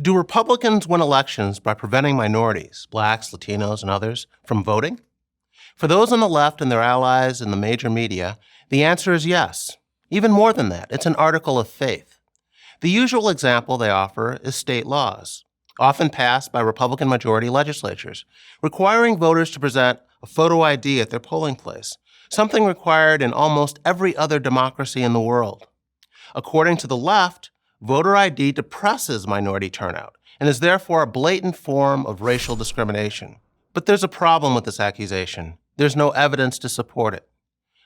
Do Republicans win elections by preventing minorities, blacks, Latinos, and others, from voting? For those on the left and their allies in the major media, the answer is yes. Even more than that, it's an article of faith. The usual example they offer is state laws, often passed by Republican majority legislatures, requiring voters to present a photo ID at their polling place, something required in almost every other democracy in the world. According to the left, voter ID depresses minority turnout and is therefore a blatant form of racial discrimination. But there's a problem with this accusation. There's no evidence to support it.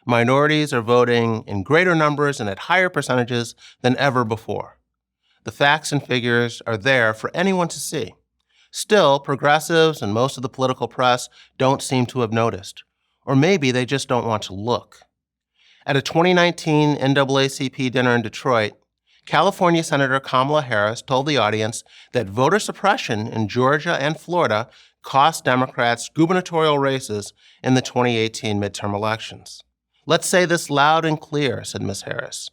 Minorities are voting in greater numbers and at higher percentages than ever before. The facts and figures are there for anyone to see. Still, progressives and most of the political press don't seem to have noticed. Or maybe they just don't want to look. At a 2019 NAACP dinner in Detroit, California Senator Kamala Harris told the audience that voter suppression in Georgia and Florida cost Democrats gubernatorial races in the 2018 midterm elections. "Let's say this loud and clear," said Ms. Harris.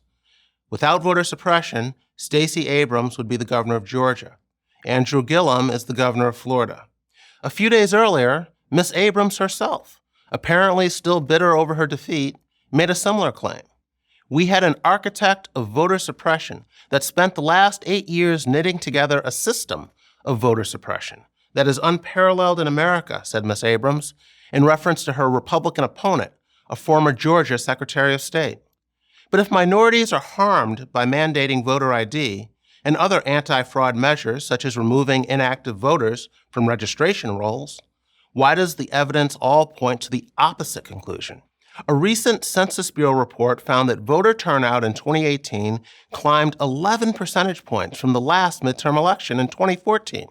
"Without voter suppression, Stacey Abrams would be the governor of Georgia. Andrew Gillum is the governor of Florida." A few days earlier, Ms. Abrams herself, apparently still bitter over her defeat, made a similar claim. "We had an architect of voter suppression that spent the last 8 years knitting together a system of voter suppression that is unparalleled in America," said Ms. Abrams, in reference to her Republican opponent, a former Georgia Secretary of State. But if minorities are harmed by mandating voter ID and other anti-fraud measures, such as removing inactive voters from registration rolls, why does the evidence all point to the opposite conclusion? A recent Census Bureau report found that voter turnout in 2018 climbed 11 percentage points from the last midterm election in 2014,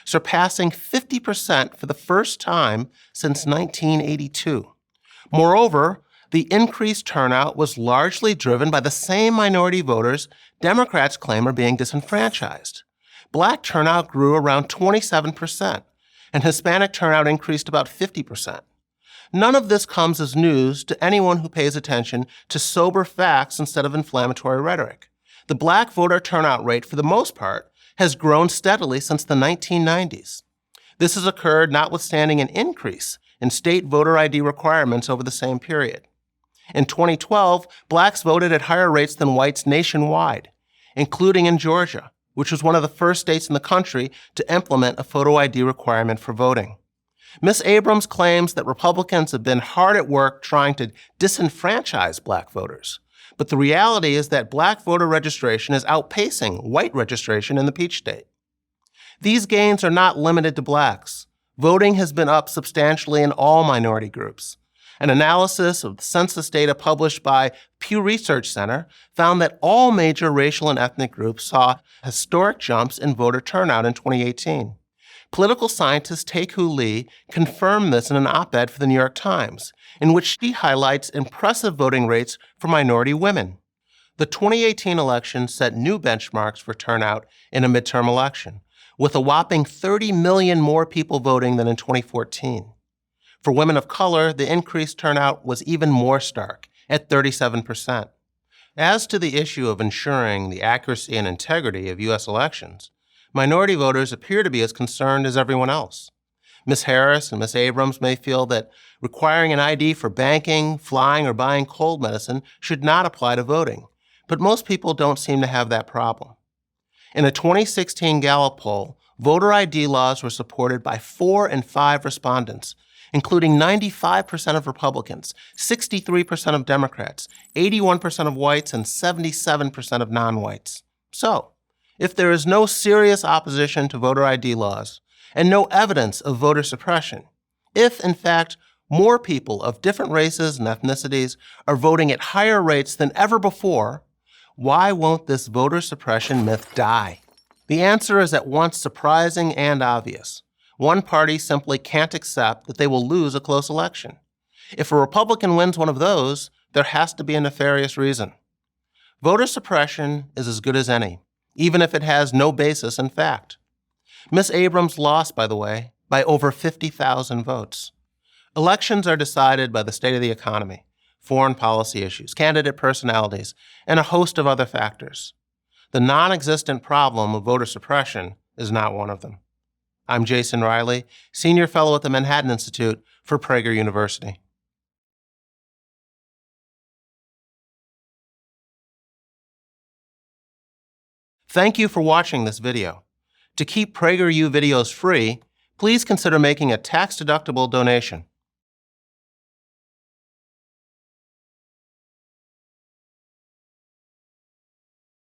surpassing 50% for the first time since 1982. Moreover, the increased turnout was largely driven by the same minority voters Democrats claim are being disenfranchised. Black turnout grew around 27%, and Hispanic turnout increased about 50%. None of this comes as news to anyone who pays attention to sober facts instead of inflammatory rhetoric. The black voter turnout rate, for the most part, has grown steadily since the 1990s. This has occurred notwithstanding an increase in state voter ID requirements over the same period. In 2012, blacks voted at higher rates than whites nationwide, including in Georgia, which was one of the first states in the country to implement a photo ID requirement for voting. Ms. Abrams claims that Republicans have been hard at work trying to disenfranchise black voters. But the reality is that black voter registration is outpacing white registration in the Peach State. These gains are not limited to blacks. Voting has been up substantially in all minority groups. An analysis of the census data published by Pew Research Center found that all major racial and ethnic groups saw historic jumps in voter turnout in 2018. Political scientist Tae-Koo Lee confirmed this in an op-ed for the New York Times, in which she highlights impressive voting rates for minority women. The 2018 election set new benchmarks for turnout in a midterm election, with a whopping 30 million more people voting than in 2014. For women of color, the increased turnout was even more stark, at 37%. As to the issue of ensuring the accuracy and integrity of U.S. elections, minority voters appear to be as concerned as everyone else. Ms. Harris and Ms. Abrams may feel that requiring an ID for banking, flying, or buying cold medicine should not apply to voting, but most people don't seem to have that problem. In a 2016 Gallup poll, voter ID laws were supported by 4 in 5 respondents, including 95% of Republicans, 63% of Democrats, 81% of whites, and 77% of non-whites. So, if there is no serious opposition to voter ID laws and no evidence of voter suppression, if, in fact, more people of different races and ethnicities are voting at higher rates than ever before, why won't this voter suppression myth die? The answer is at once surprising and obvious. One party simply can't accept that they will lose a close election. If a Republican wins one of those, there has to be a nefarious reason. Voter suppression is as good as any, even if it has no basis in fact. Ms. Abrams lost, by the way, by over 50,000 votes. Elections are decided by the state of the economy, foreign policy issues, candidate personalities, and a host of other factors. The non-existent problem of voter suppression is not one of them. I'm Jason Riley, Senior Fellow at the Manhattan Institute for Prager University. Thank you for watching this video. To keep PragerU videos free, please consider making a tax-deductible donation.